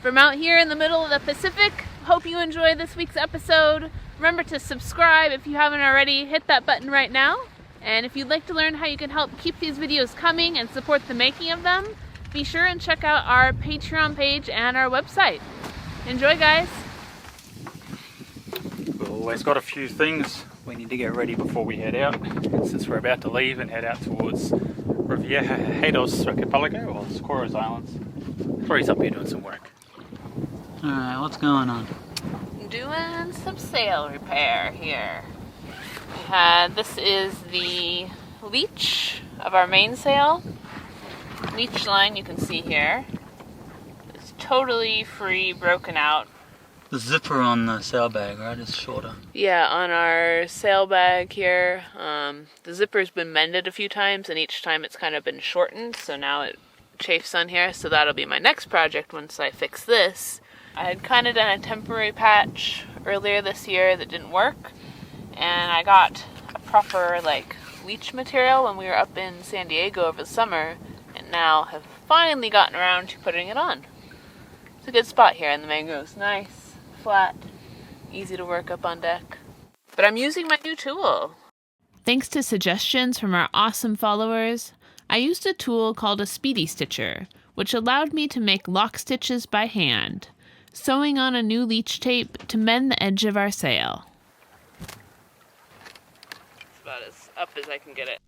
From out here in the middle of the Pacific, hope you enjoy this week's episode. Remember to subscribe if you haven't already. Hit that button right now. And if you'd like to learn how you can help keep these videos coming and support the making of them, be sure and check out our Patreon page and our website. Enjoy, guys. We've always got a few things we need to get ready before we head out, since we're about to leave and head out towards Revillagigedos Archipelago, or Socorro's Islands. Corey's up here doing some work. Alright, what's going on? Doing some sail repair here. This is the leech of our mainsail. Leech line you can see here. It's totally free, broken out. The zipper on the sail bag, right, is shorter. Yeah, on our sail bag here, the zipper's been mended a few times, and each time it's kind of been shortened, so now it chafes on here, so that'll be my next project once I fix this. I had kind of done a temporary patch earlier this year that didn't work, and I got a proper leech material when we were up in San Diego over the summer, and now have finally gotten around to putting it on. It's a good spot here in the mangroves. Nice, flat, easy to work up on deck. But I'm using my new tool. Thanks to suggestions from our awesome followers, I used a tool called a speedy stitcher, which allowed me to make lock stitches by hand, sewing on a new leech tape to mend the edge of our sail. It's about as up as I can get it.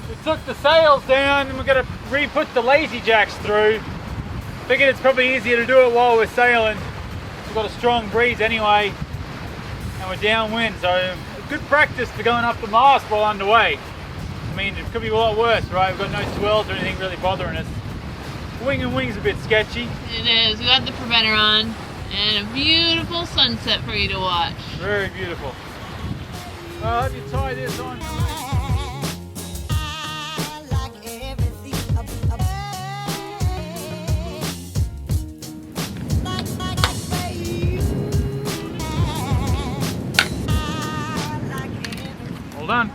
We took the sails down and we're going to re-put the lazy jacks through. Figured it's probably easier to do it while we're sailing. We've got a strong breeze anyway, and we're downwind, so good practice for going up the mast while underway. I mean, it could be a lot worse, right? We've got no swells or anything really bothering us. Wing and wing's a bit sketchy. It is. We got the preventer on, and a beautiful sunset for you to watch. Very beautiful. Well, have you tie this on? All done.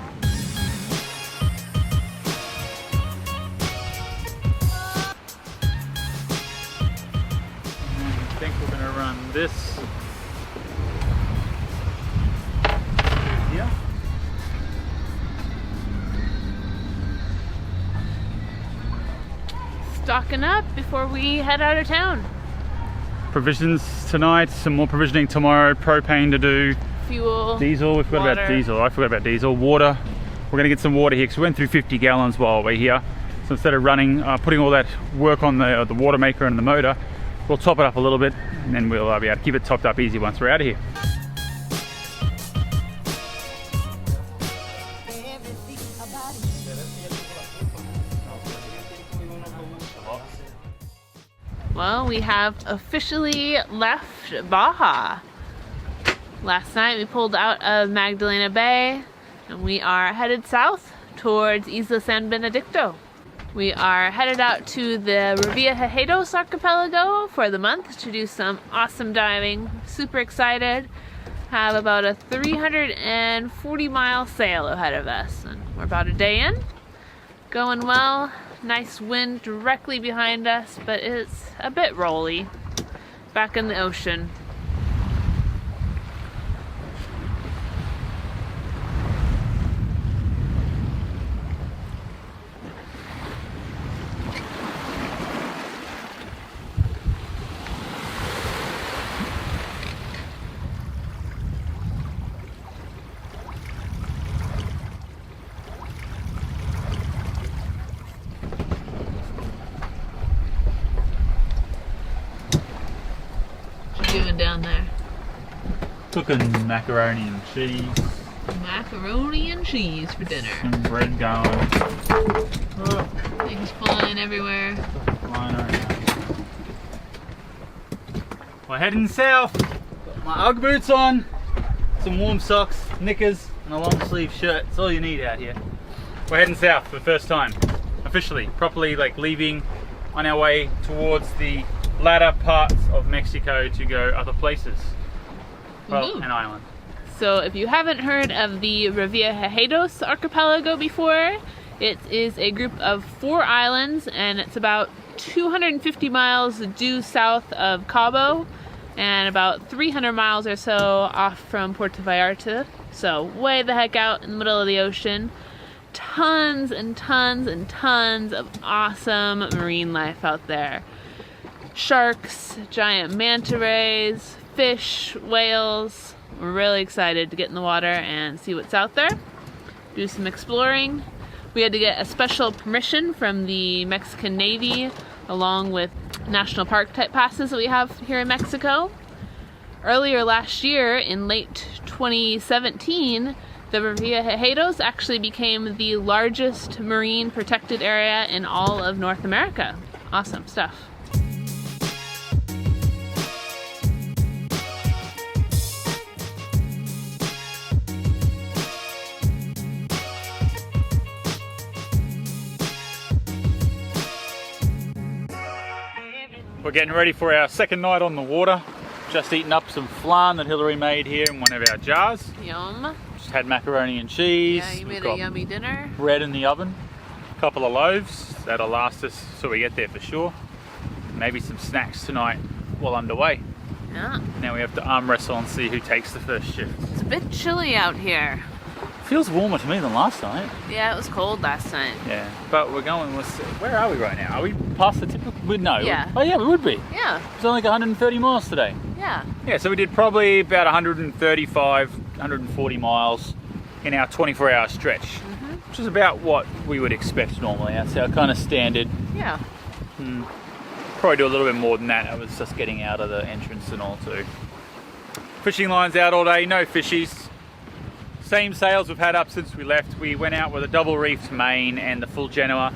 I think we're going to run this here. Stocking up before we head out of town. Provisions tonight, some more provisioning tomorrow, propane to do. Fuel, diesel, we forgot water. about diesel. I forgot about diesel. Water, we're going to get some water here because we went through 50 gallons while we're here. So instead of running, putting all that work on the water maker and the motor, we'll top it up a little bit, and then we'll be able to keep it topped up easy once we're out of here. Well, we have officially left Baja. Last night we pulled out of Magdalena Bay and we are headed south towards Isla San Benedicto. We are headed out to the Revillagigedos Archipelago for the month to do some awesome diving. Super excited. Have about a 340-mile sail ahead of us, and we're about a day in. Going well. Nice wind directly behind us, but it's a bit rolly. Back in the ocean. Down there. Cooking macaroni and cheese. Macaroni and cheese for dinner. Some bread going. Oh. Things flying everywhere. Flying right now. We're heading south. Got my Ugg boots on, some warm socks, knickers, and a long sleeve shirt. That's all you need out here. We're heading south for the first time. Officially, properly, leaving on our way towards the latter parts of Mexico to go other places. Well, an island. So if you haven't heard of the Revillagigedos Archipelago before, it is a group of 4 islands, and it's about 250 miles due south of Cabo and about 300 miles or so off from Puerto Vallarta. So way the heck out in the middle of the ocean. Tons and tons and tons of awesome marine life out there. Sharks, giant manta rays, fish, whales. We're really excited to get in the water and see what's out there. Do some exploring. We had to get a special permission from the Mexican Navy along with national park type passes that we have here in Mexico. Earlier last year, in late 2017, the Revillagigedos actually became the largest marine protected area in all of North America. Awesome stuff. We're getting ready for our second night on the water. Just eating up some flan that Hillary made here in one of our jars. Yum. Just had macaroni and cheese. Yeah, you made a yummy dinner. Bread in the oven. A couple of loaves. That'll last us till we get there for sure. Maybe some snacks tonight while underway. Yeah. Now we have to arm wrestle and see who takes the first shift. It's a bit chilly out here. Feels warmer to me than last night. Yeah, it was cold last night. Yeah, but we're going, where are we right now? Are we past the typical, no. Yeah. Oh yeah, we would be. Yeah. It's only like 130 miles today. Yeah. Yeah, so we did probably about 135, 140 miles in our 24-hour stretch, which is about what we would expect normally. That's our kind of standard. Yeah. Probably do a little bit more than that. I was just getting out of the entrance and all too. Fishing lines out all day, no fishies. Same sails we've had up since we left. We went out with a double reefed main and the full Genoa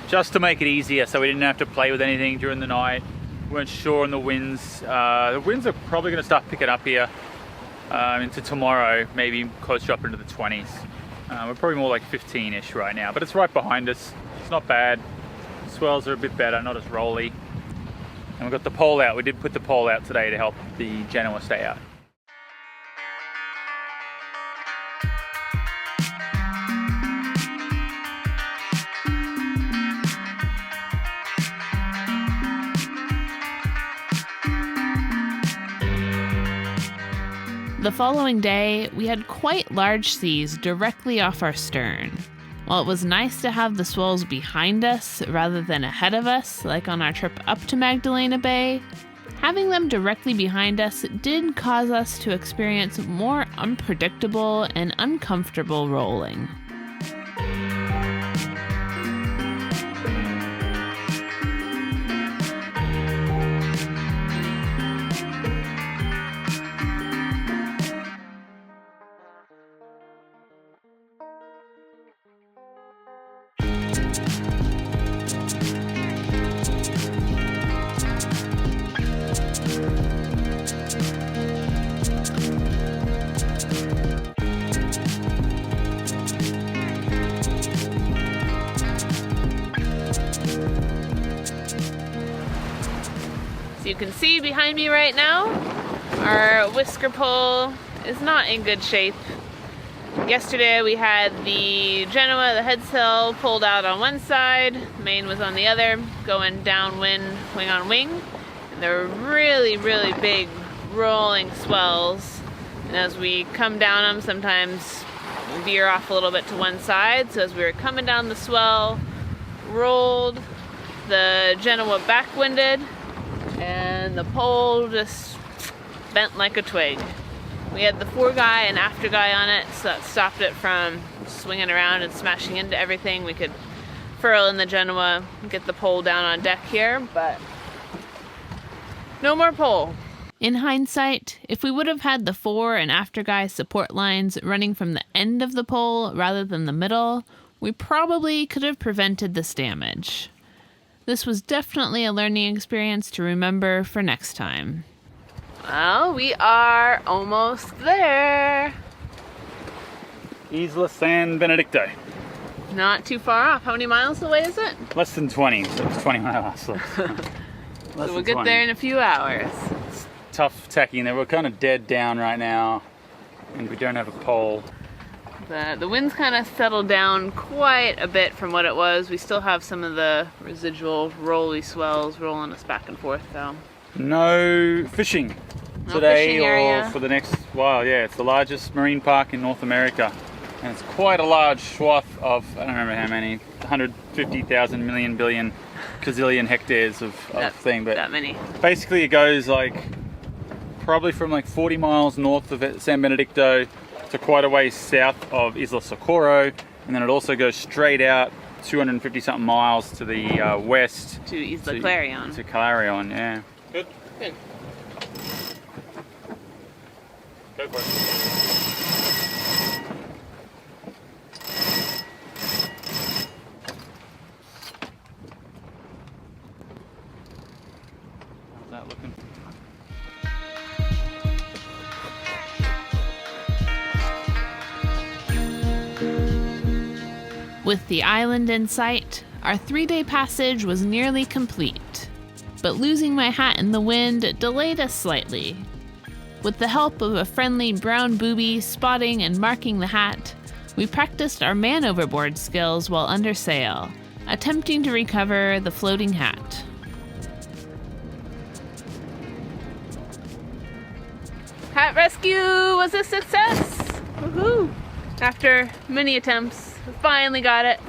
just to make it easier so we didn't have to play with anything during the night. We weren't sure on the winds. The winds are probably going to start picking up here into tomorrow, maybe closer up into the 20s. We're probably more like 15-ish right now, but it's right behind us. It's not bad. The swells are a bit better, not as rolly. And we've got the pole out. We did put the pole out today to help the Genoa stay out. The following day, we had quite large seas directly off our stern. While it was nice to have the swells behind us rather than ahead of us, like on our trip up to Magdalena Bay, having them directly behind us did cause us to experience more unpredictable and uncomfortable rolling. You can see behind me right now, our whisker pole is not in good shape. Yesterday we had the Genoa, the head sail, pulled out on one side, main was on the other, going downwind, wing on wing. And there were really, really big rolling swells. And as we come down them, sometimes we veer off a little bit to one side. So as we were coming down the swell, rolled, the Genoa backwinded, and the pole just bent like a twig. We had the fore guy and after guy on it, so that stopped it from swinging around and smashing into everything. We could furl in the Genoa, get the pole down on deck here, but no more pole. In hindsight, if we would have had the fore and after guy support lines running from the end of the pole rather than the middle, we probably could have prevented this damage. This was definitely a learning experience to remember for next time. Well, we are almost there. Isla San Benedicto. Not too far off. How many miles away is it? Less than 20, so it's 20 miles. So we'll get there in a few hours. It's tough tacking there. We're kind of dead down right now. and we don't have a pole. The wind's kind of settled down quite a bit from what it was. We still have some of the residual rolly swells rolling us back and forth though. No fishing today or for the next while. Yeah, it's the largest marine park in North America. And it's quite a large swath of, I don't remember how many, 150,000 million billion gazillion hectares of thing. But that many. Basically it goes like, probably from like 40 miles north of San Benedicto to quite a ways south of Isla Socorro, and then it also goes straight out 250 something miles to the west to Isla Clarion. To Clarion, yeah. Good. Good. Go for it. How's that looking? With the island in sight, our 3-day passage was nearly complete, but losing my hat in the wind delayed us slightly. With the help of a friendly brown booby spotting and marking the hat, we practiced our man overboard skills while under sail, attempting to recover the floating hat. Hat rescue was a success! Woohoo! After many attempts, we finally got it.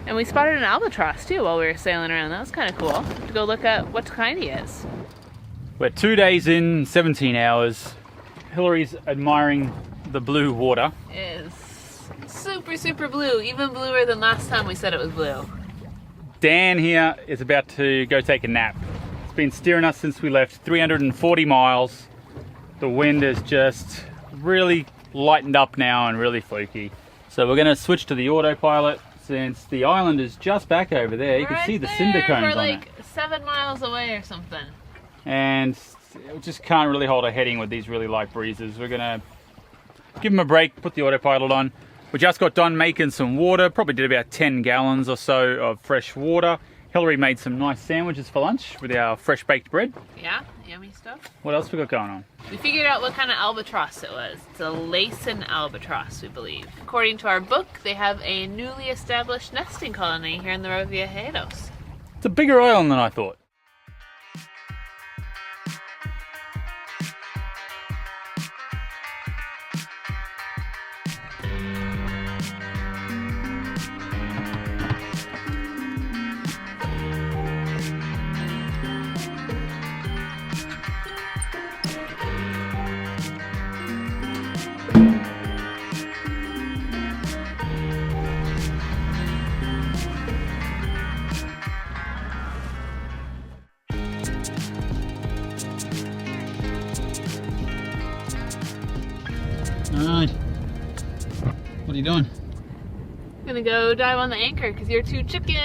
And we spotted an albatross too while we were sailing around. That was kind of cool to go look at what kind he is. We're 2 days in, 17 hours. Hillary's admiring the blue water. It is super, super blue. Even bluer than last time we said it was blue. Dan here is about to go take a nap. It's been steering us since we left, 340 miles. The wind is just really lightened up now and really fluky. So we're going to switch to the autopilot since the island is just back over there. You can see the cinder cones we're on like it. 7 miles away or something. And we just can't really hold a heading with these really light breezes. We're going to give them a break, put the autopilot on. We just got done making some water, probably did about 10 gallons or so of fresh water. Hillary made some nice sandwiches for lunch with our fresh baked bread. Yeah, yummy stuff. What else we got going on? We figured out what kind of albatross it was. It's a Laysan albatross, we believe. According to our book, they have a newly established nesting colony here in the Revillagigedos. It's a bigger island than I thought. Alright, what are you doing? I'm gonna go dive on the anchor because you're too chicken.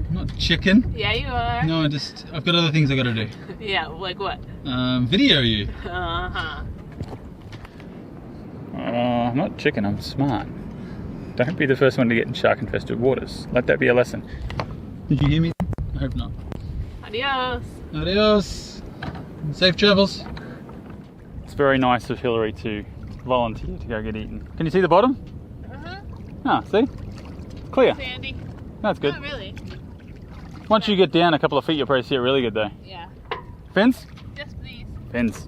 I'm not chicken. Yeah, you are. No, I've got other things I gotta do. Yeah, like what? Video you. Uh-huh. I'm not chicken, I'm smart. Don't be the first one to get in shark-infested waters. Let that be a lesson. Did you hear me? I hope not. Adios. Adios. Safe travels. It's very nice of Hillary to volunteer to go get eaten. Can you see the bottom? Ah, see? Clear. Sandy. That's good. Not really. Once you get down a couple of feet, you'll probably see it really good though. Yeah. Fins? Yes, please. Fins.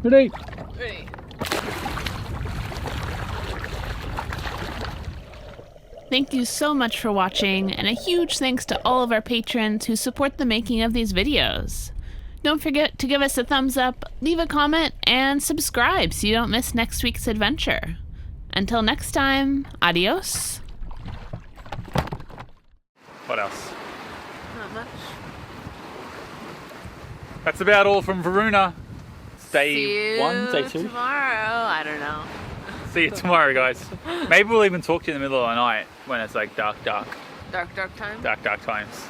Ready? Ready. Thank you so much for watching, and a huge thanks to all of our patrons who support the making of these videos. Don't forget to give us a thumbs up, leave a comment, and subscribe so you don't miss next week's adventure. Until next time, adios. What else? Not much. That's about all from Varuna. See Day 1, day 2? Tomorrow, I don't know. See you tomorrow, guys. Maybe we'll even talk to you in the middle of the night when it's like dark. Dark times? Dark times.